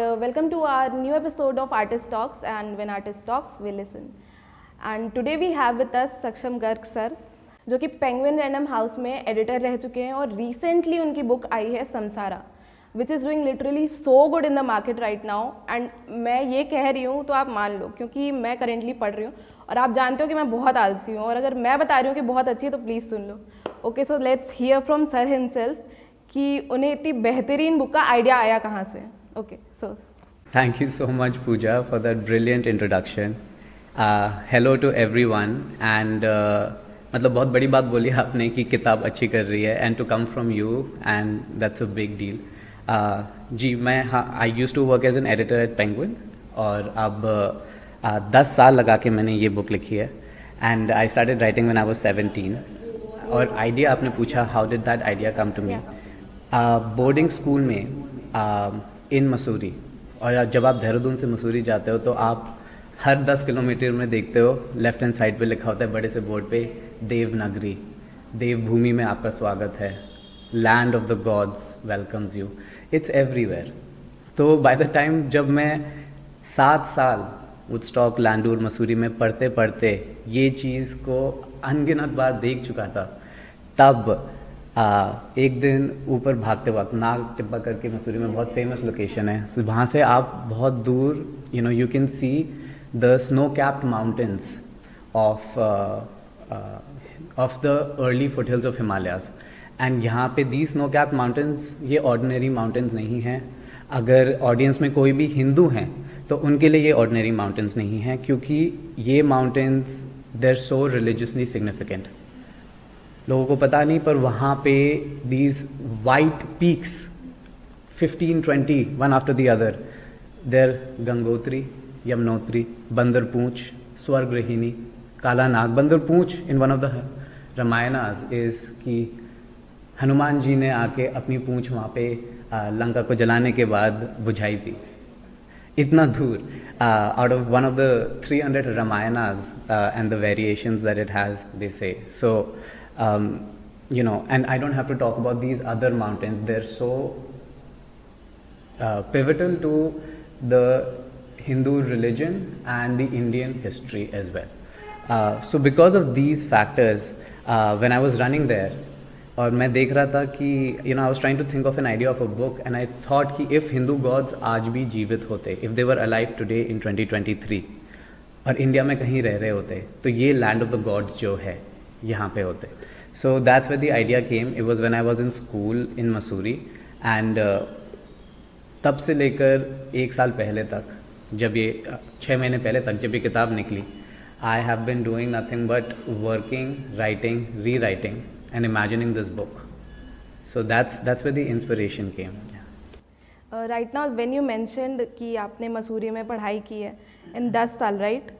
welcome to our new episode of Artist Talks, and when Artist Talks, we listen. And today we have with us Saksham Garg sir, जो कि penguin random house में editor रह चुके हैं और recently उनकी book आई है Samsara, which is doing literally so good in the market right now. And मैं ये कह रही हूँ तो आप मान लो, क्योंकि मैं करेंटली पढ़ रही हूँ और आप जानते हो कि मैं बहुत आलसी हूँ, और अगर मैं बता रही हूँ कि बहुत अच्छी है तो please soon low. Okay, so let's hear from sir himself कि उन्हें इतनी बेहतरीन बुक का आइडिया आया कहाँ से. Okay, so Thank you so much, Pooja, for that brilliant introduction. Hello to everyone. And मतलब बहुत बड़ी बात बोली आपने कि किताब अच्छी कर रही है, and to come from you, and that's a big deal. जी मैं I used to work as an editor at Penguin, और अब 10 साल लगा के मैंने ये बुक लिखी है. And I started writing when I was 17. और आइडिया आपने पूछा, how did that idea come to me? Boarding school में इन मसूरी, और जब आप देहरादून से मसूरी जाते हो तो आप हर 10 किलोमीटर में देखते हो लेफ्ट हैंड साइड पे लिखा होता है बड़े से बोर्ड पे, देवनागरी, देवभूमि में आपका स्वागत है, land of the gods welcomes you. It's everywhere. तो बाय द टाइम जब मैं 7 साल वुडस्टॉक, लैंडूर, मसूरी में पढ़ते पढ़ते ये चीज़ को अनगिनत बार देख चुका था, तब एक दिन ऊपर भागते वक्त नाग टिब्बा करके मसूरी में बहुत फेमस लोकेशन है, तो वहाँ से आप बहुत दूर you can see the snow capped mountains of the early foothills of Himalayas. And यहाँ पे दी स्नो कैप्ड माउंटेन्स ये ऑर्डिनरी माउंटेन्स नहीं हैं. अगर ऑडियंस में कोई भी हिंदू हैं तो उनके लिए ये ऑर्डिनरी माउंटेन्स नहीं हैं, क्योंकि ये mountains they are so religiously significant. लोगों को पता नहीं, पर वहाँ पे these white peaks 15-20 one after the other, there Gangotri, Yamunotri, Bandarpunch, Swargarohini, Kala Nag. Bandarpunch in one of the Ramayanas is कि हनुमान जी ने आके अपनी पूंछ वहाँ पे लंका को जलाने के बाद बुझाई थी. इतना दूर, out of one of the 300 Ramayanas and the variations that it has, they say. So, and I don't have to talk about these other mountains. They're so pivotal to the Hindu religion and the Indian history as well. So because of these factors, when I was running there, और मैं देख रहा था कि I was trying to think of an idea of a book, and I thought कि if Hindu gods आज भी जीवित होते, if they were alive today in 2023, और इंडिया में कहीं रह रहे होते, तो ये लैंड ऑफ द गॉड्स जो है यहाँ पे होते. So that's where the idea came. It was when I was in school in Mussoorie, and तब से लेकर 1 साल पहले तक, जब ये 6 महीने पहले तक जब ये किताब निकली, I have been doing nothing but working, writing, री writing and imagining this book. So that's where the inspiration came. Right now when you mentioned कि आपने मसूरी में पढ़ाई की है इन 10 साल, राइट?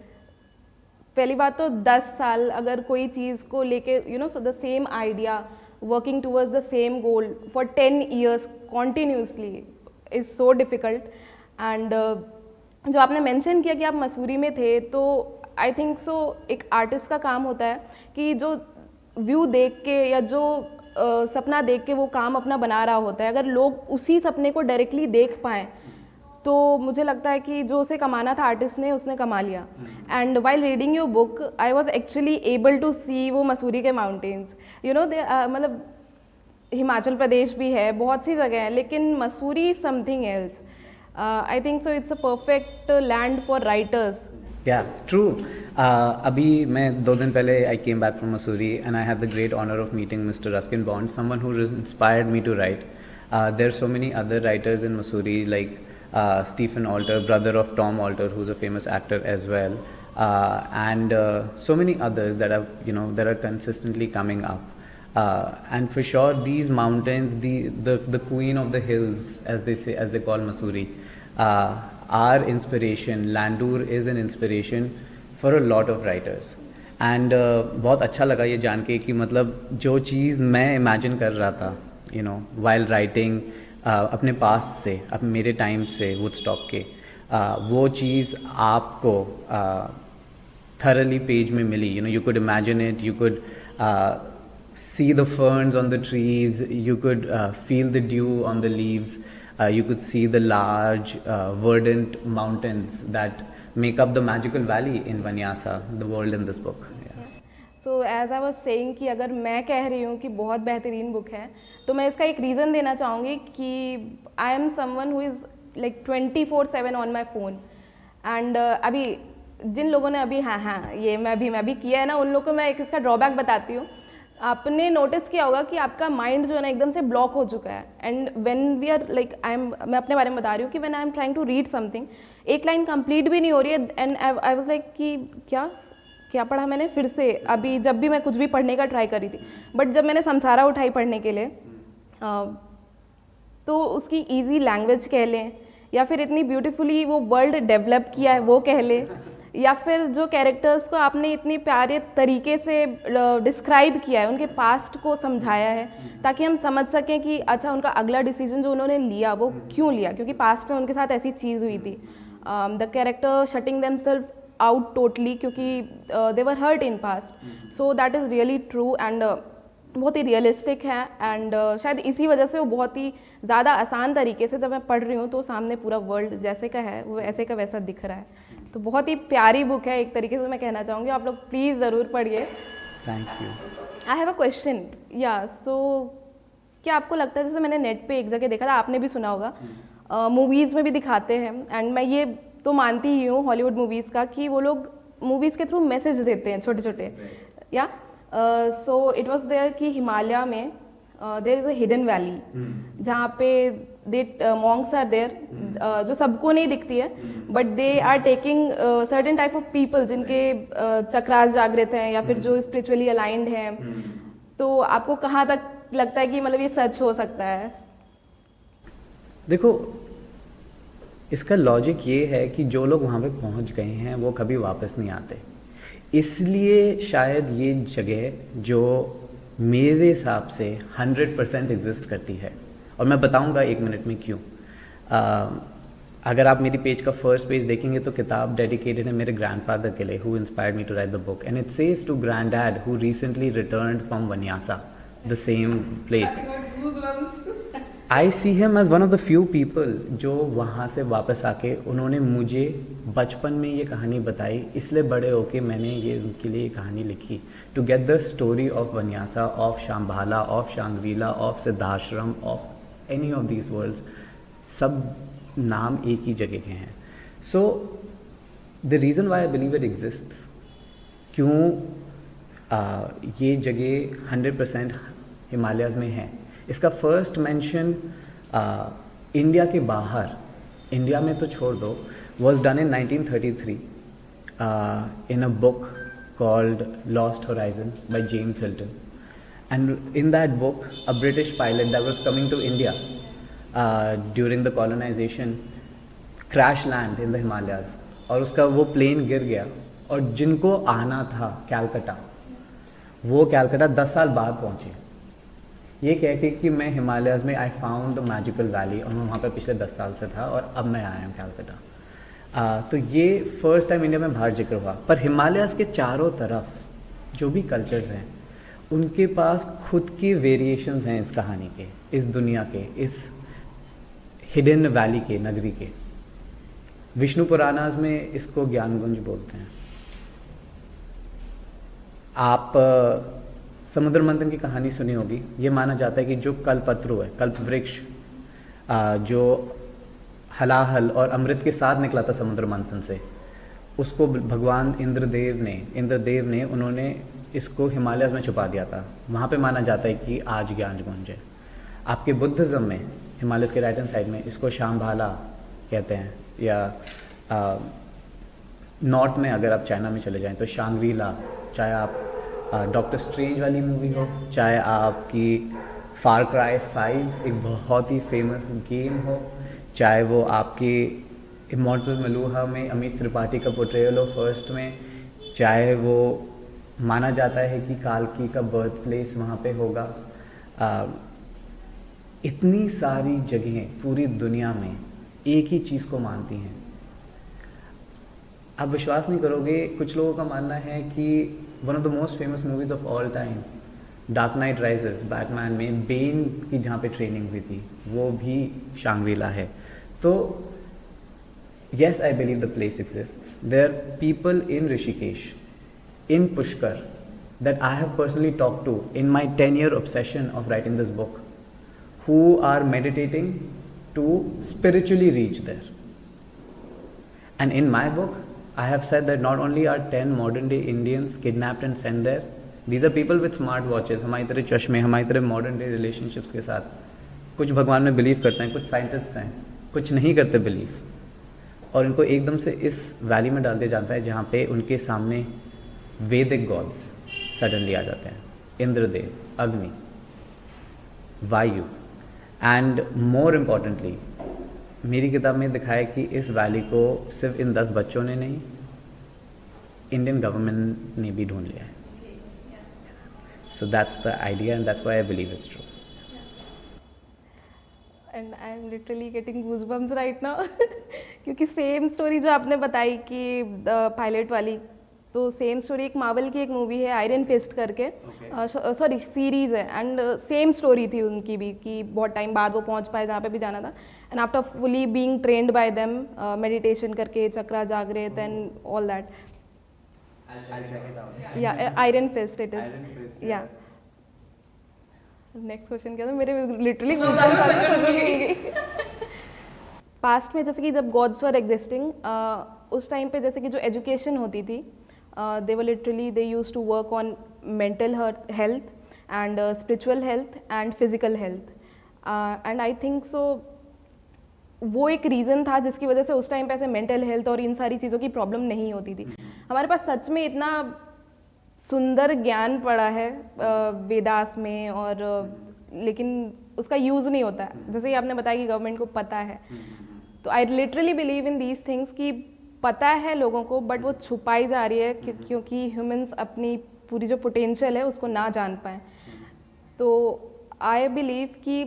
पहली बात तो 10 साल अगर कोई चीज़ को लेके so the same idea, working towards the same goal for 10 years continuously is so difficult. And जो आपने mention किया कि आप मसूरी में थे, तो I think so एक आर्टिस्ट का काम होता है कि जो व्यू देख के या जो सपना देख के वो काम अपना बना रहा होता है, अगर लोग उसी सपने को डायरेक्टली देख पाएँ तो मुझे लगता है कि जो उसे कमाना था आर्टिस्ट ने, उसने कमा लिया. And while reading your book I was actually able to see वो मसूरी के माउंटेन्स. मतलब हिमाचल प्रदेश भी है, बहुत सी जगह है, लेकिन Mussoorie something else. I think so it's a perfect land for writers. Yeah, true. अभी मैं 2 दिन पहले I came back from Mussoorie, and I had the great honor of meeting Mr. Ruskin Bond, someone who inspired me to write. There are so many other writers in Mussoorie, like Stephen Alter, brother of Tom Alter, who's a famous actor as well, and so many others that are that are consistently coming up. And for sure, these mountains, the queen of the hills, as they say, as they call Mussoorie, are inspiration. Landur is an inspiration for a lot of writers. And बहुत अच्छा लगा ये जान के कि मतलब जो चीज़ मैं इमेजिन कर रहा था while writing अपने पास से, मेरे टाइम से वुडस्टॉक के, वो चीज़ आपको thoroughly पेज में मिली. You could imagine it, you could see the ferns on the trees, you could feel the dew on the leaves. You could see the large verdant mountains that make up the magical valley in Vanyasa, the world in this book. Yeah. So as I was saying कि अगर मैं कह रही हूँ कि बहुत बेहतरीन book है, तो मैं इसका एक रीज़न देना चाहूँगी कि I am someone who is like 24/7 on my phone. And अभी जिन लोगों ने अभी हाँ ये मैं भी किया है ना, उन लोगों को मैं एक इसका ड्रॉबैक बताती हूँ। आपने नोटिस किया होगा कि आपका माइंड जो है ना एकदम से ब्लॉक हो चुका है। And when we are like मैं अपने बारे में बता रही हूँ कि when I am trying to read something, एक लाइन कंप्लीट भी नहीं हो रही है एंड आई वाज लाइक कि क्या पढ़ा मैंने फिर से। अभी जब भी मैं कुछ भी पढ़ने का ट्राई करी थी, बट जब मैंने समसारा उठाई पढ़ने के लिए, तो उसकी ईजी लैंग्वेज कह लें, या फिर इतनी ब्यूटीफुली वो वर्ल्ड डेवलप किया है वो कह लें, या फिर जो कैरेक्टर्स को आपने इतनी प्यारे तरीके से डिस्क्राइब किया है, उनके पास्ट को समझाया है ताकि हम समझ सकें कि अच्छा उनका अगला डिसीजन जो उन्होंने लिया वो क्यों लिया, क्योंकि पास्ट में उनके साथ ऐसी चीज़ हुई थी। The character shutting themselves out totally क्योंकि they were hurt in past. So that is really true and बहुत ही रियलिस्टिक है। एंड शायद इसी वजह से वो बहुत ही ज़्यादा आसान तरीके से जब मैं पढ़ रही हूँ तो सामने पूरा वर्ल्ड जैसे का है वो ऐसे का वैसा दिख रहा है। तो बहुत ही प्यारी बुक है एक तरीके से मैं कहना चाहूँगी, आप लोग प्लीज़ ज़रूर पढ़िए। Thank you. I have a question. या सो क्या आपको लगता है, जैसे मैंने नेट पे एक जगह देखा था, आपने भी सुना होगा, मूवीज़ में भी दिखाते हैं, एंड मैं ये तो मानती ही हूँ हॉलीवुड मूवीज़ का कि वो लोग मूवीज़ के थ्रू मैसेज देते हैं छोटे छोटे। या सो इट वॉज देयर कि हिमालय में there is a hidden valley जहाँ पे दे मॉन्क्स आर देयर, जो सबको नहीं दिखती है, but they are taking certain type of people जिनके चक्रास जागृत हैं या फिर जो स्पिरिचुअली अलाइंड हैं। तो आपको कहाँ तक लगता है कि मतलब ये सच हो सकता है? देखो, इसका लॉजिक ये है कि जो लोग वहाँ पे पहुँच गए हैं वो कभी वापस नहीं आते, इसलिए शायद ये जगह जो मेरे हिसाब से 100% एग्जिस्ट करती है। और मैं बताऊंगा 1 मिनट में क्यों। अगर आप मेरी पेज का फर्स्ट पेज देखेंगे तो किताब डेडिकेटेड है मेरे ग्रैंडफादर के लिए, who inspired me to write the book, and it says to granddad who recently returned from Vanyasa, the same place. I see him as one of the few people जो वहाँ से वापस आके उन्होंने मुझे बचपन में ये कहानी बताई, इसलिए बड़े होके मैंने ये उनके लिए कहानी लिखी, to get the story of Vanyasa, of Shambhala, of Shangri-La, of Siddhashram, of any of these worlds. सब नाम एक ही जगह के हैं। So the reason why I believe it exists, क्यों ये जगह 100% हिमालयाज़ में है, इसका फर्स्ट मेंशन इंडिया के बाहर, इंडिया में तो छोड़ दो, was done in 1933 in a book called Lost Horizon by James Hilton. And in that book, a British pilot that was coming to India during the colonization crash land in the Himalayas, और उसका वो plane गिर गया, और जिनको आना था Calcutta, वो कैलकटा 10 साल बाद पहुँचे, ये कह के कि मैं हिमालयाज़ में I found the magical valley, और मैं वहाँ पे पिछले 10 साल से था और अब मैं आया हूँ कैलकटा। तो ये फर्स्ट टाइम इंडिया में बाहर जिक्र हुआ। पर हिमालयाज़ के चारों तरफ जो भी कल्चर्स हैं उनके पास खुद के वेरिएशंस हैं इस कहानी के, इस दुनिया के, इस हिडन वैली के, नगरी के। विष्णु पुराणास में इसको ज्ञानगुंज बोलते हैं। आप समुद्र मंथन की कहानी सुनी होगी। ये माना जाता है कि जो कल्पत्रु है, कल्प वृक्ष, जो हलाहल और अमृत के साथ निकला था समुद्र मंथन से, उसको भगवान इंद्रदेव ने उन्होंने इसको हिमालयस में छुपा दिया था। वहाँ पे माना जाता है कि आज ज्ञानगुंज है। आपके बुद्धिज़्म में हिमालयस के राइट हैंड साइड में इसको शाम्बाला कहते हैं, या नॉर्थ में अगर आप चाइना में चले जाएं तो शांग्रीला, चाहे आप डॉक्टर स्ट्रेंज वाली मूवी हो, चाहे आपकी फार क्राई 5 एक बहुत ही फेमस गेम हो, चाहे वो आपकी इमॉर्टल मलूहा में अमीश त्रिपाठी का पोर्ट्रेयल हो फर्स्ट में, चाहे वो माना जाता है कि कालकी का बर्थ प्लेस वहाँ पे होगा। इतनी सारी जगहें पूरी दुनिया में एक ही चीज़ को मानती हैं। आप विश्वास नहीं करोगे, कुछ लोगों का मानना है कि one of the most famous movies of all time dark night rises Batman में बेन की जहाँ पे ट्रेनिंग हुई थी वो भी शांग्रीला है. तो yes, I believe the place exists. There are people in Rishikesh, in Pushkar, that I have personally talked to in my 10-year obsession of writing this book, who are meditating to spiritually reach there. And in my book, I have said that not only are 10 modern day Indians kidnapped and sent there, these are people with smart watches, हमारी तरह चश्मे, हमारी तरह modern day relationships के साथ. कुछ भगवान में बिलीव करते हैं, कुछ साइंटिस्ट हैं, कुछ नहीं करते बिलीव, और इनको एकदम से इस वैली में डाल दिया जाता है जहाँ पे उनके सामने वैदिक गॉड्स सडनली आ जाते हैं. इंद्रदेव, अग्नि, वायु, एंड मोर इम्पॉर्टेंटली मेरी किताब में दिखाया कि इस वैली को सिर्फ इन 10 बच्चों ने नहीं, इंडियन गवर्नमेंट ने भी ढूंढ लिया है. So that's the idea and that's why I believe it's true. And I am literally getting goosebumps right now क्योंकि सेम स्टोरी जो आपने बताई कि पायलट वाली, तो सेम स्टोरी एक मार्वल की एक मूवी है आयरन फिस्ट करके, सॉरी सीरीज़ है, एंड सेम स्टोरी थी उनकी भी कि बहुत टाइम बाद वो पहुंच पाए जहाँ पे भी जाना था, and after fully being trained by them, meditation करके चक्रा जागृत and all that. Yeah iron fist it is. Yeah next question क्या था मेरे, लिटरली पास्ट में जैसे कि जब गॉड्स वर एग्जिस्टिंग, उस टाइम पे जैसे कि जो एजुकेशन होती थी, they were literally they use to work on mental health and spiritual health and physical health, and I think so वो एक रीज़न था जिसकी वजह से उस टाइम पे ऐसे मेंटल हेल्थ और इन सारी चीज़ों की प्रॉब्लम नहीं होती थी. हमारे पास सच में इतना सुंदर ज्ञान पड़ा है वेदास में, और लेकिन उसका यूज़ नहीं होता है. जैसे ही आपने बताया कि गवर्नमेंट को पता है, तो आई literally believe in these things कि पता है लोगों को, बट वो छुपाई जा रही है क्योंकि ह्यूमंस अपनी पूरी जो पोटेंशियल है उसको ना जान पाए. तो आई बिलीव कि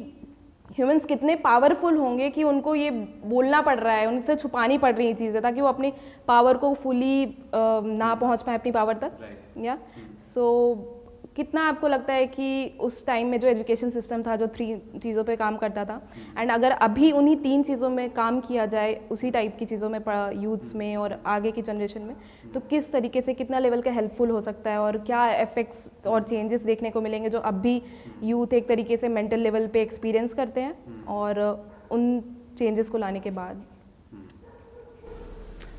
ह्यूमंस कितने पावरफुल होंगे कि उनको ये बोलना पड़ रहा है, उनसे छुपानी पड़ रही चीज़ें ताकि वो अपनी पावर को फुली ना पहुंच पाए अपनी पावर तक. या सो कितना आपको लगता है कि उस टाइम में जो एजुकेशन सिस्टम था जो 3 चीज़ों पे काम करता था, एंड अगर अभी उन्हीं 3 चीज़ों में काम किया जाए, उसी टाइप की चीज़ों में यूथ्स में और आगे की जनरेशन में, तो किस तरीके से कितना लेवल का हेल्पफुल हो सकता है, और क्या इफेक्ट्स और चेंजेस देखने को मिलेंगे जो अब भी यूथ एक तरीके से मेंटल लेवल पे एक्सपीरियंस करते हैं, और उन चेंजेस को लाने के बाद.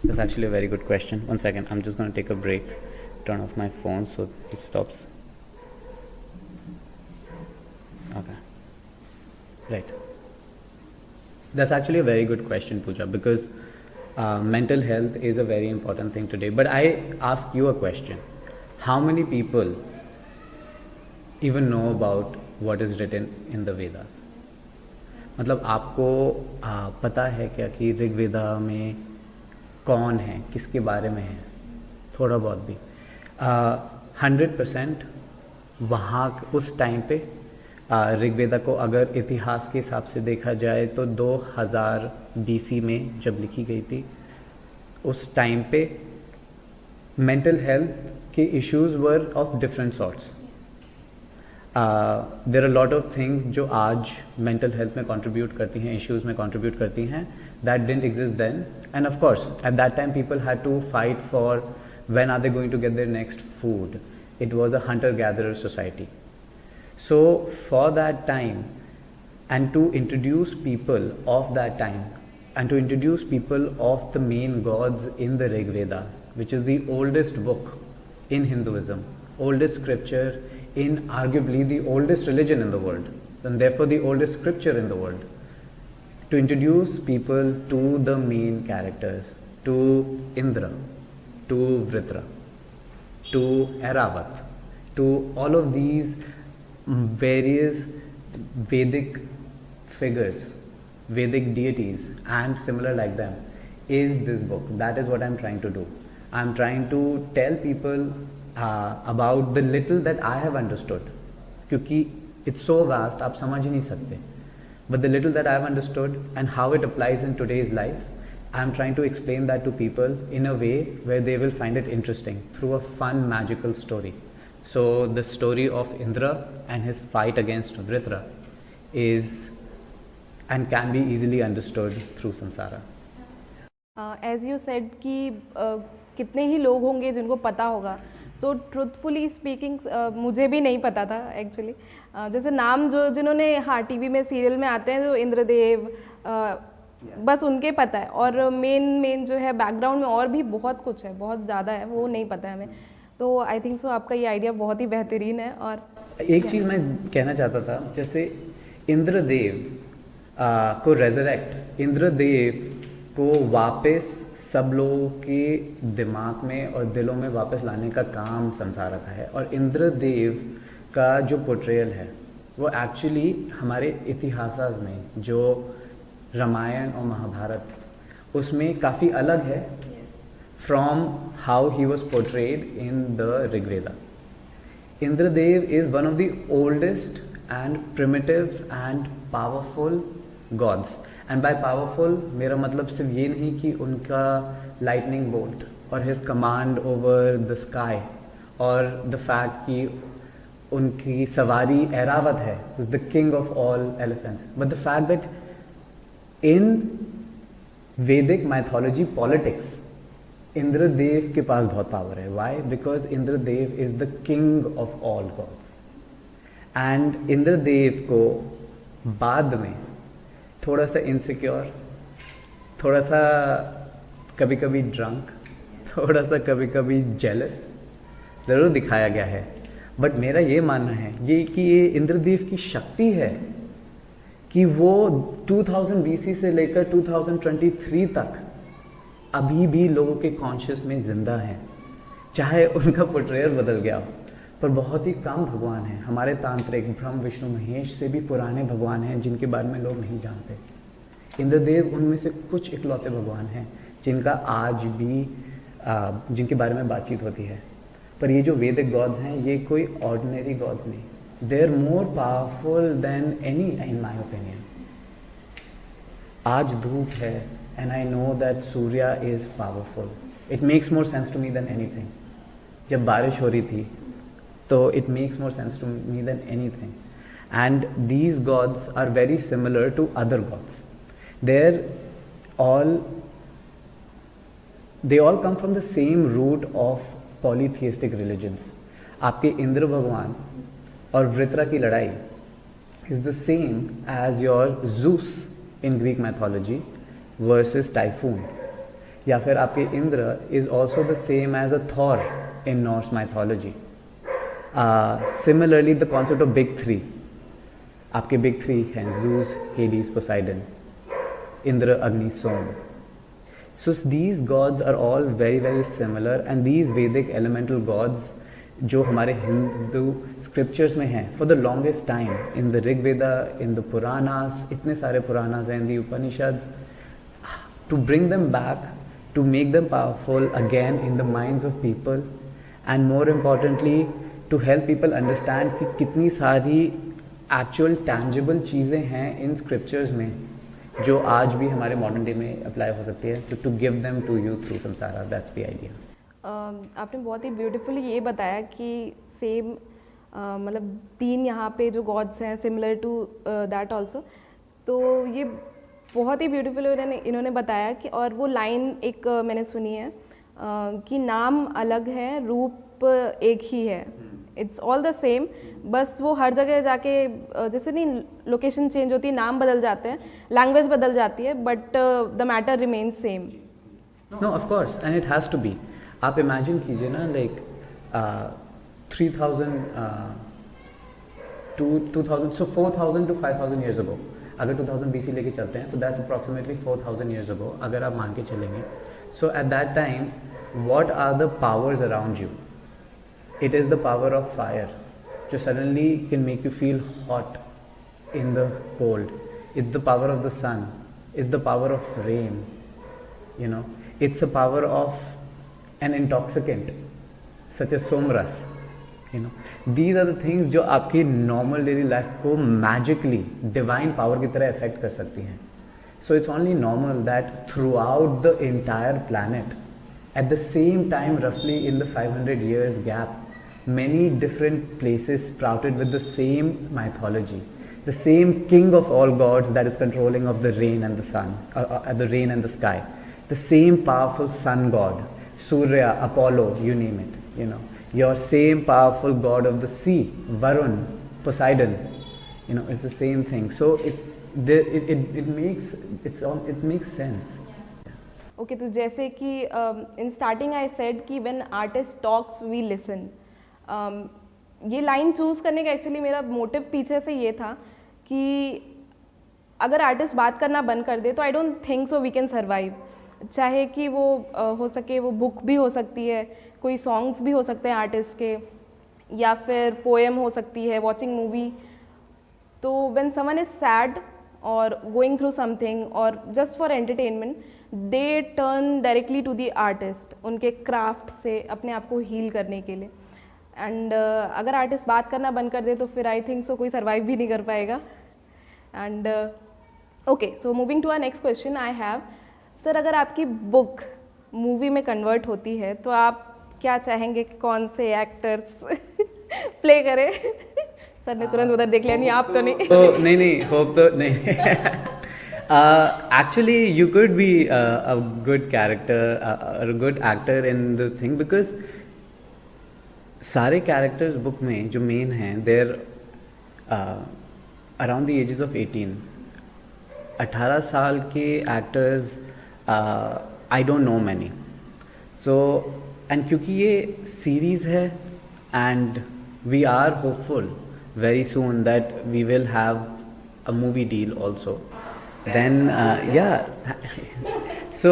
That's actually a very good question. One second, I'm just going to take a break, turn off my phone so it stops. Okay. Right. That's actually a very good question, Pooja, because mental health is a very important thing today. But I ask you a question. How many people even know about what is written in the Vedas? मतलब आपको पता है क्या कि ऋग्वेदा में कौन है, किसके बारे में है, थोड़ा बहुत भी. 100% वहाँ उस टाइम पे ऋग्वेदा को अगर इतिहास के हिसाब से देखा जाए तो 2000 BC में जब लिखी गई थी, उस टाइम पे मेंटल हेल्थ के issues were of different sorts. There are lot of things जो आज मेंटल हेल्थ में कंट्रीब्यूट करती हैं, इश्यूज में कंट्रीब्यूट करती हैं, that didn't exist then. And of course at that time people had to fight for when are they going to get their next food. It was a hunter gatherer society. So for that time, and to introduce people of that time, and to introduce people of the main gods in the Rig Veda, which is the oldest book in Hinduism, oldest scripture in arguably the oldest religion in the world, and therefore the oldest scripture in the world, to introduce people to the main characters, to Indra, to Vritra, to Airavat, to all of these various Vedic figures, Vedic deities and similar like them, is this book. That is what I'm trying to do. I'm trying to tell people about the little that I have understood, क्योंकि it's so vast आप समझ ही नहीं सकते, but the little that I have understood and how it applies in today's life, I'm trying to explain that to people in a way where they will find it interesting through a fun magical story. So the story of Indra and his fight against Vritra is and can be easily understood through samsara. As you said कि कितने ही लोग होंगे जिनको पता होगा. सो truthfully speaking मुझे भी नहीं पता था एक्चुअली. जैसे नाम जो जिन्होंने हाँ टीवी में सीरियल में आते हैं जो इंद्रदेव बस उनके पता है. और मेन जो है बैकग्राउंड में और भी बहुत कुछ है, बहुत ज़्यादा है, वो नहीं पता है हमें. तो आई थिंक सो आपका ये आइडिया बहुत ही बेहतरीन है. और एक चीज़ मैं कहना चाहता था, जैसे इंद्रदेव को रेजरेक्ट, इंद्रदेव को वापस सब लोगों के दिमाग में और दिलों में वापस लाने का काम संसार का है. और इंद्रदेव का जो पोर्ट्रेयल है वो एक्चुअली हमारे इतिहास में जो रामायण और महाभारत उसमें काफ़ी अलग है from how he was portrayed in the Rigveda. Indradev is one of the oldest and primitive and powerful gods. And by powerful मेरा मतलब सिर्फ ये नहीं कि उनका लाइटनिंग बोल्ट और his command over the sky और द फैक्ट कि उनकी सवारी ऐरावत है, the king of all elephants, but the fact that in Vedic mythology politics Indradev के पास बहुत पावर है. Why? Because Indradev is the king of all gods. And Indradev को बाद में थोड़ा सा इनसिक्योर, थोड़ा सा कभी कभी ड्रंक, थोड़ा सा कभी कभी जेलस ज़रूर दिखाया गया है. बट मेरा ये मानना है ये कि ये इंद्रदेव की शक्ति है कि वो 2000 BC से लेकर 2023 तक अभी भी लोगों के कॉन्शियस में ज़िंदा हैं. चाहे उनका पोर्ट्रेयल बदल गया हो, पर बहुत ही कम भगवान हैं. हमारे तांत्रिक ब्रह्म विष्णु महेश से भी पुराने भगवान हैं जिनके बारे में लोग नहीं जानते. इंद्रदेव उनमें से कुछ इकलौते भगवान हैं जिनका आज भी जिनके बारे में बातचीत होती है. पर ये जो वैदिक गॉड्स हैं ये कोई ऑर्डिनरी गॉड्स नहीं. They are more powerful than any in my opinion. आज धूप है and I know that Surya is powerful. It makes more sense to me than anything. जब बारिश हो रही थी तो it makes more sense to me than anything. And these gods are very similar to other gods. They all come from the same root of polytheistic religions. आपके इंद्र भगवान और वृत्रा की लड़ाई is the same as your Zeus in Greek mythology versus Typhoon. या फिर आपके Indra is also the same as a Thor in Norse mythology. Similarly, the concept of big three. आपके big three हैं Zeus, Hades, Poseidon, Indra, Agni, Som. So these gods are all very very similar, and these Vedic elemental gods जो हमारे Hindu scriptures में हैं for the longest time in the Rig Veda, in the Puranas, इतने सारे Puranas हैं, in the Upanishads, to bring them back, to make them powerful again in the minds of people, and more importantly to help people understand कि कितनी सारी actual tangible चीज़ें हैं इन scriptures में जो आज भी हमारे modern day में apply हो सकती है. to give them to you through samsara. That's the idea. आपने बहुत ही ब्यूटीफुली ये बताया कि सेम मतलब 3 यहाँ पे जो गॉड्स हैं सिमिलर टू दैट ऑल्सो. तो ये बहुत ही ब्यूटीफुल इन्होंने बताया कि और वो लाइन एक मैंने सुनी है कि नाम अलग है रूप एक ही है. It's all the same. बस वो हर जगह जाके जैसे नहीं लोकेशन चेंज होती है, नाम बदल जाते हैं, लैंग्वेज बदल जाती है, but the matter remains same. No of course and it has to be. आप इमेजिन कीजिए ना like 3000 to 2000 so 4000 to 5000 years ago. अगर 2000 BC लेके चलते हैं तो दैट्स अप्रॉक्सीमेटली 4000 years ago अगर आप मान के चलेंगे. So at that time what are the powers around you? It is the power of fire which suddenly can make you feel hot in the cold. It's the power of the sun. It's the power of rain. You know, it's a power of an intoxicant such as somras. You know, these are the things जो आपकी normal daily life को magically divine power की तरह affect कर सकती हैं. So it's only normal that throughout the entire planet, at the same time roughly in the 500 years gap, many different places sprouted with the same mythology, the same king of all gods that is controlling of the rain and the sun, the rain and the sky, the same powerful sun god, Surya, Apollo, you name it, you know, your same powerful god of the sea, Varun, Poseidon, you know, it's the same thing. So it makes sense. Okay तो जैसे कि in starting I said कि when artist talks we listen, ये line choose करने का actually मेरा motive पीछे से ये था कि अगर आर्टिस्ट बात करना बंद कर दे तो I don't think so we can survive. चाहे कि वो हो सके, वो बुक भी हो सकती है, कोई सॉन्ग्स भी हो सकते हैं आर्टिस्ट के, या फिर पोएम हो सकती है, वॉचिंग मूवी। तो व्हेन समवन इज सैड और गोइंग थ्रू समथिंग और just for entertainment, they turn directly to the artist, उनके क्राफ्ट से अपने आप को हील करने के लिए। एंड अगर आर्टिस्ट बात करना बंद कर दे तो फिर आई थिंक सो कोई सर्वाइव भी नहीं कर पाएगा। And okay, so moving to our next question I have, sir अगर आपकी बुक मूवी में कन्वर्ट होती है तो आप क्या चाहेंगे कि कौन से एक्टर्स प्ले करें? सर ने तुरंत उधर देख लिया, नहीं आप तो नहीं। तो नहीं होप तो नहीं। Actually you could be a good character, a good actor in the thing, because सारे characters book में जो main हैं they're around the ages of 18. 18 साल के actors I don't know many. So and क्योंकि ये series है and we are hopeful very soon that we will have a movie deal also. Then so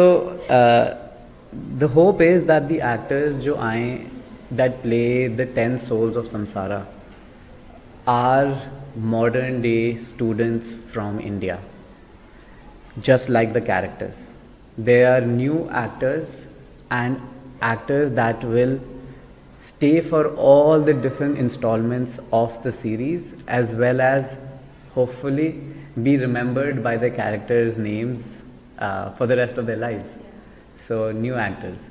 the hope is that the actors जो आए that play the 10 souls of samsara are modern day students from India, just like the characters. They are new actors and actors that will stay for all the different installments of the series, as well as hopefully be remembered by the characters' names for the rest of their lives. So new actors.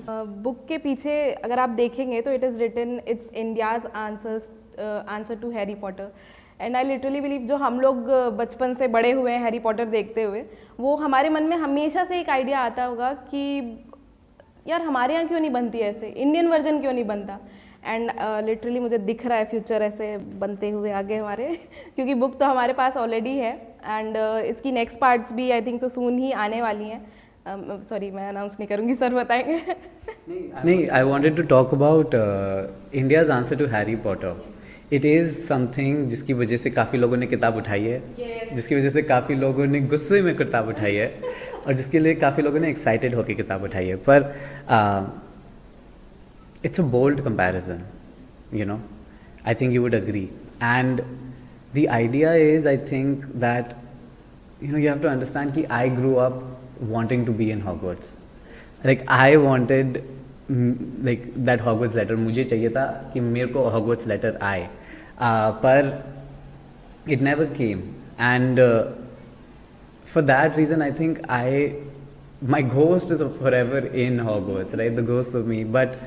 Book के पीछे अगर आप देखेंगे तो it is written, it's India's answer to Harry Potter. And I literally believe जो हम लोग बचपन से बड़े हुए हैं हैरी पॉटर देखते हुए, वो हमारे मन में हमेशा से एक आइडिया आता होगा कि यार हमारे यहाँ क्यों नहीं बनती ऐसे, इंडियन वर्जन क्यों नहीं बनता। एंड लिटरली मुझे दिख रहा है फ्यूचर ऐसे बनते हुए आगे हमारे क्योंकि बुक तो हमारे पास ऑलरेडी है एंड इसकी नेक्स्ट पार्ट्स भी आई थिंक सो सून ही आने वाली हैं। सॉरी मैं अनाउंस नहीं करूँगी, सर बताएंगे। नहीं, I wanted to talk about India's answer to Harry Potter. It is something जिसकी वजह से काफ़ी लोगों ने किताब उठाई है, जिसकी वजह से काफ़ी लोगों ने गुस्से में किताब उठाई है और जिसके लिए काफ़ी लोगों ने एक्साइटेड होकर किताब उठाई है। पर it's a bold comparison, you know, I think you would agree. And the idea is, I think that, you know, you have to understand that I grew up wanting to be in Hogwarts. Like I wanted like that Hogwarts letter, मुझे चाहिए था कि मेरे को Hogwarts letter आए, पर it never came. And for that reason I think my ghost is forever in Hogwarts, right? The ghost of me. But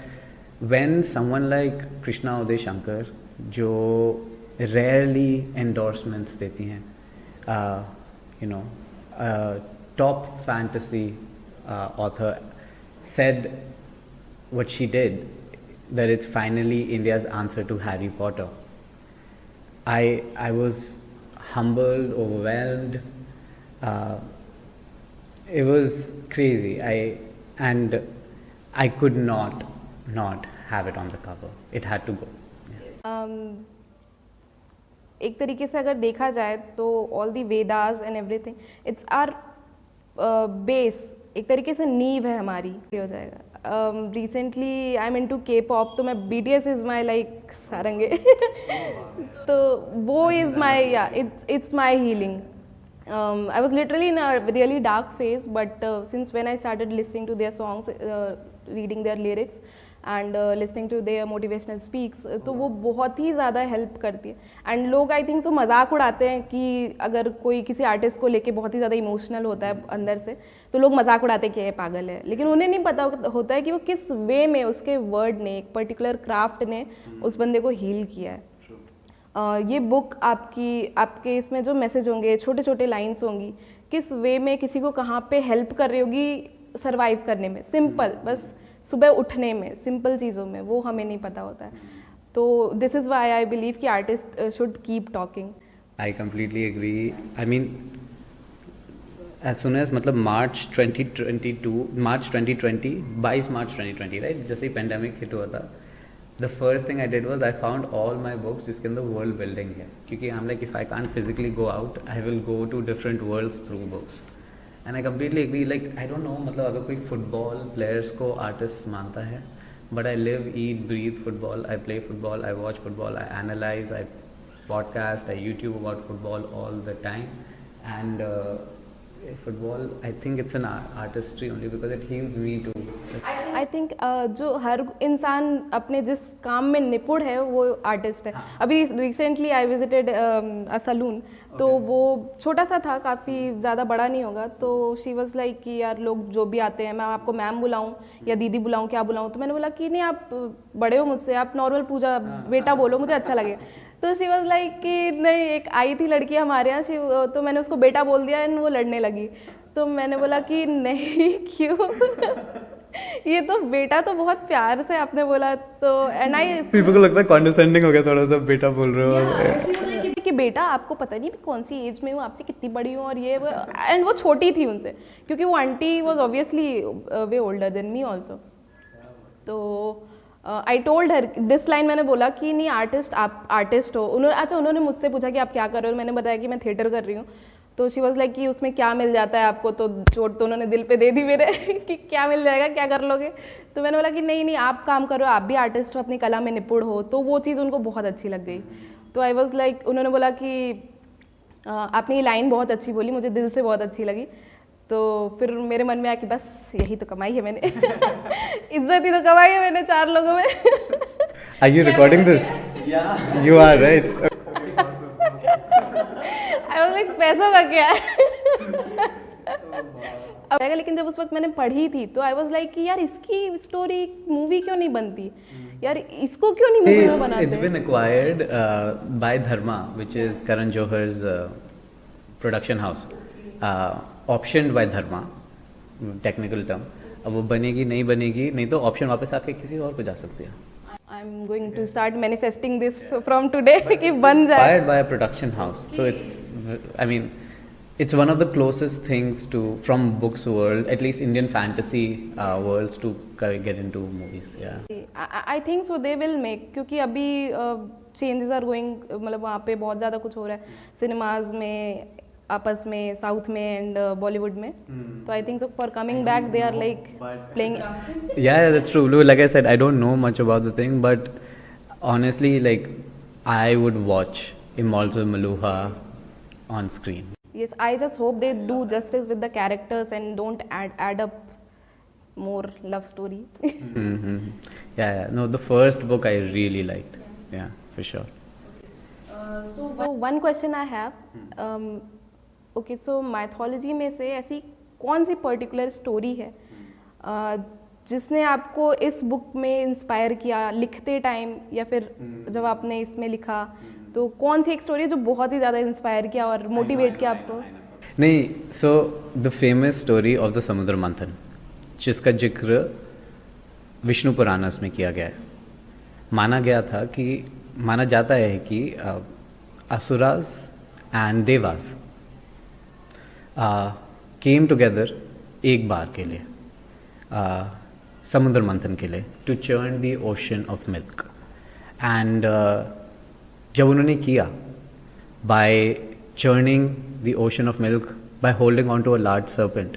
when someone like Krishna Uday Shankar, जो rarely endorsements देती हैं, you know, top fantasy author, said what she did, that it's finally India's answer to Harry Potter. I was humbled, overwhelmed. It was crazy. And I could not have it on the cover. It had to go. एक तरीके से अगर देखा जाए तो all the Vedas and everything, it's our base, एक तरीके से नींव है हमारी, हो जाएगा। Recently I am into K pop, तो मैं BTS इज़ माई लाइक सारंगे तो वो इज़ माई, या it's my healing. I was literally in a really dark phase, but since when I started listening to their songs, reading their lyrics, and listening to their motivational speeches, तो वो बहुत ही ज़्यादा help करती है। And लोग I think तो मजाक उड़ाते हैं कि अगर कोई किसी आर्टिस्ट को लेके बहुत ही ज़्यादा इमोशनल होता है अंदर से, तो लोग मजाक उड़ाते हैं कि ये पागल है, लेकिन उन्हें नहीं पता होता है कि वो किस वे में उसके वर्ड ने, एक पर्टिकुलर क्राफ्ट ने उस बंदे को हील किया है। ये बुक आपके इसमें जो मैसेज होंगे, छोटे छोटे लाइन्स होंगी, किस वे में किसी को कहाँ पे हेल्प कर रही होगी सरवाइव करने में, सिंपल बस सुबह उठने में, सिंपल चीज़ों में, वो हमें नहीं पता होता है। तो this is why I believe कि artist should keep talking. I completely agree. I mean as soon as मतलब मार्च 2020, 22 मार्च 2020, राइट, जैसे ही पेंडेमिक हिट हुआ था, the first thing I did was I found all my books जिसके अंदर world building है, क्योंकि I am like if I can't physically go out I will go to different worlds through books. And I completely agree, like I don't know, मतलब अगर कोई football players को artist मानता है, but I live eat breathe football, I play football, I watch football, I analyse, I podcast, I YouTube about football all the time, and football, I think it's an artistry only because it heals me too. I think जो हर इंसान अपने जिस काम में निपुण है वो artist है। अभी recently I visited a salon, तो वो छोटा सा था, काफ़ी ज़्यादा बड़ा नहीं होगा, तो शी वॉज लाइक कि यार लोग जो भी आते हैं, मैं आपको मैम बुलाऊं या दीदी बुलाऊं, क्या बुलाऊं? तो मैंने बोला कि नहीं, आप बड़े हो मुझसे, आप नॉर्मल पूजा बेटा बोलो, मुझे अच्छा लगे। तो शी वॉज लाइक कि नहीं, एक आई थी लड़की हमारे यहाँ, तो मैंने उसको बेटा बोल दिया एंड वो लड़ने लगी। तो मैंने बोला कि नहीं क्यों ये तो बेटा तो बहुत प्यार से आपने बोला, तो एंड आई पीपल को लगता है कॉन्डिसेंडिंग हो गया थोड़ा सा, बेटा बोल रहे हो कि बेटा आपको पता नहीं कौन सी एज में हूँ, आपसे कितनी बड़ी हूँ, और ये एंड वो छोटी थी उनसे, क्योंकि वो aunty was obviously way older than me also. तो I told her this line, मैंने बोला कि नहीं आर्टिस्ट, आप आर्टिस्ट हो। उन्होंने मुझसे पूछा कि आप क्या कर रहे हो, मैंने बताया कि मैं थिएटर कर रही हूँ। तो शी वॉज लाइक कि उसमें क्या मिल जाता है आपको, तो चोट तो उन्होंने दिल पे दे दी मेरे कि क्या मिल जाएगा, क्या कर लोगे। तो मैंने बोला कि नहीं नहीं, आप काम करो, आप भी आर्टिस्ट हो, अपनी कला में निपुण हो। तो वो चीज़ उनको बहुत अच्छी लग गई। तो आई वॉज लाइक, उन्होंने बोला कि आपने ये लाइन बहुत अच्छी बोली, मुझे दिल से बहुत अच्छी लगी। तो फिर मेरे मन में आया कि बस यही तो कमाई है मैंने इज्जत ही तो कमाई है मैंने 4 लोगों में। Are you recording this? Yeah. You are, right? I was like, पैसों का क्या है अब आएगा। लेकिन जब उस वक्त मैंने पढ़ी थी तो आई वाज लाइक कि यार इसकी स्टोरी मूवी क्यों नहीं बनती, यार इसको क्यों नहीं मूवी में बनाते। It's been acquired by Dharma, which is Karan Johar's production house. Optioned by Dharma, technical term. अब वो बनेगी नहीं बनेगी, नहीं तो ऑप्शन वापस आके किसी और को जा सकती है। I am going to start manifesting this from today कि बन जाए। Acquired by a production house, so it's, I mean, it's one of the closest things to from books world, at least Indian fantasy worlds to get into movies. Yeah. I think so they will make, क्योंकि अभी changes are going, मतलब वहाँ पे बहुत ज़्यादा कुछ हो रहा है सिनेमाज में, आपस में, साउथ में एंड बॉलीवुड में। तो I think so for coming back they are like playing. Yeah, that's true. Like I said, I don't know much about the thing, but honestly, like I would watch Immortal Maluha on screen. Yes, I just hope they do justice with the characters and don't add up more love story. Mm-hmm. Yeah. No, the first book I really liked. Yeah, for sure. So one question I have, okay, so mythology में से ऐसी कौन सी particular story है जिसने आपको इस book में inspire किया लिखते टाइम, या फिर जब आपने इसमें लिखा, तो कौन सी एक स्टोरी है जो बहुत ही ज़्यादा इंस्पायर किया और मोटिवेट किया आपको? नहीं, so the famous story of the समुद्र मंथन, जिसका जिक्र विष्णु पुराणस में किया गया है। माना जाता है कि asuras and devas came together एक बार के लिए, समुद्र मंथन के लिए, to churn the ocean of milk. And जब उन्होंने किया, by churning the ocean of milk, by holding on to a large serpent,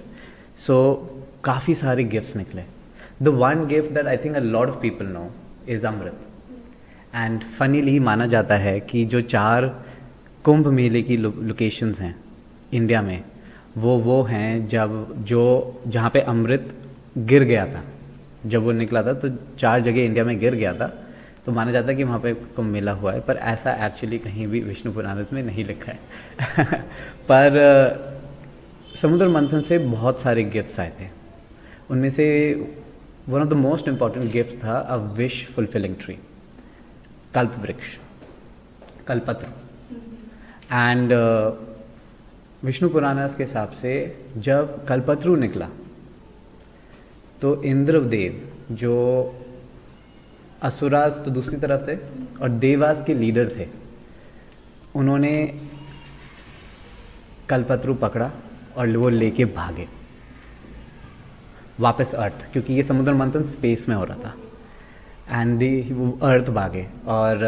so काफ़ी सारे गिफ्ट्स निकले। The one gift that I think a lot of people know is amrit. And funnily माना जाता है कि जो 4 कुंभ मेले की लोकेशंस हैं इंडिया में, वो हैं जहाँ पे अमृत गिर गया था जब वो निकला था तो 4 जगह इंडिया में गिर गया था, तो माना जाता है कि वहाँ पे कुंभ मेला हुआ है, पर ऐसा एक्चुअली कहीं भी विष्णु पुराण में नहीं लिखा है पर समुद्र मंथन से बहुत सारे गिफ्ट्स आए थे। उनमें से one of the most important gift था अ विश फुलफिलिंग ट्री, कल्प वृक्ष, कल्पत्र। एंड विष्णु पुराणास के हिसाब से जब कल्पत्रु निकला तो इंद्रदेव, जो असुरास तो दूसरी तरफ थे और देवास के लीडर थे, उन्होंने कल्पत्रु पकड़ा और वो लेके भागे वापस अर्थ, क्योंकि ये समुद्र मंथन स्पेस में हो रहा था। एंड वो अर्थ भागे और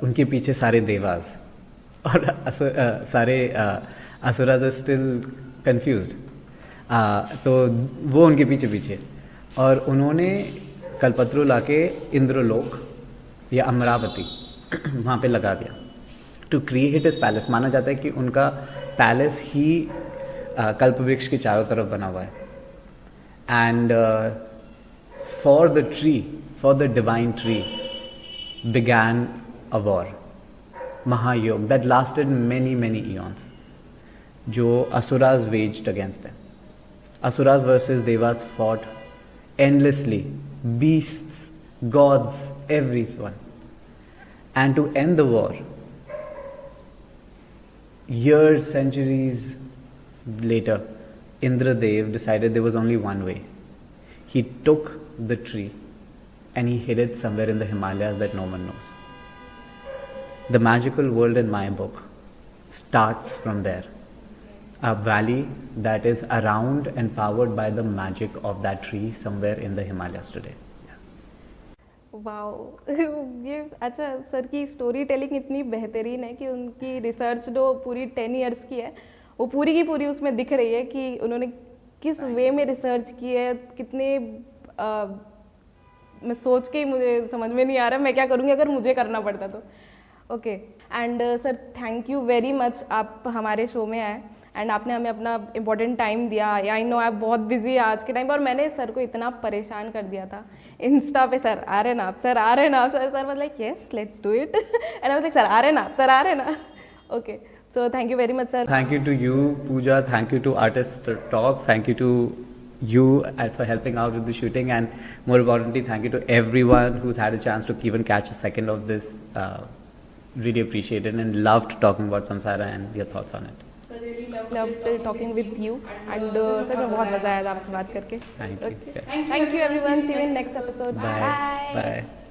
उनके पीछे सारे देवास और सारे असुरास आर स्टिल कंफ्यूज्ड, तो वो उनके पीछे पीछे, और उन्होंने कल्पत्रु लाके इंद्रलोक या अमरावती वहाँ पे लगा दिया टू क्रिएट इस पैलेस। माना जाता है कि उनका पैलेस ही कल्पवृक्ष के चारों तरफ बना हुआ है। And for the tree, for the divine tree began a war, महायोग दैट लास्टेड many eons, जो asuras waged against them. Asuras versus Devas fought endlessly, beasts, gods, everyone. And to end the war, years, centuries later, Indradev decided there was only one way. He took the tree and he hid it somewhere in the Himalayas that no one knows. The magical world in my book starts from there. A valley that is around and powered by the magic of that tree somewhere in the Himalayas today. Wow ये अच्छा, sir की story telling इतनी बेहतरीन है कि उनकी research जो पूरी 10 इयर्स की है वो पूरी की पूरी उसमें दिख रही है कि उन्होंने किस वे में रिसर्च की है, कितने मैं सोच के ही मुझे समझ में नहीं आ रहा मैं क्या करूँगी अगर मुझे करना पड़ता तो। Okay and sir thank you very much, आप हमारे शो में आए एंड आपने हमें अपना इम्पोर्टेंट टाइम दिया। आई नो आप बहुत बिजी है आज के टाइम पर, और मैंने सर को इतना परेशान कर दिया था इंस्टा पे, सर आ रहे ना आप, सर आ रहे ना आप, sir was like yes let's do it and I was like sir आ रहे ना आप, सर आ रहे ना। Okay so thank you very much sir. Thank you to you, Pooja. Thank you to Artist Talks. Thank you to you for helping out with the shooting, and more importantly, thank you to everyone who's had a chance to even catch a second of this. Really appreciated and loved talking about Samsara and your thoughts on it. loved talking with you and sir मैं बहुत मज़ा आया था आपसे बात करके। Thank you. Thank you everyone, see you in next episode. Bye. Bye.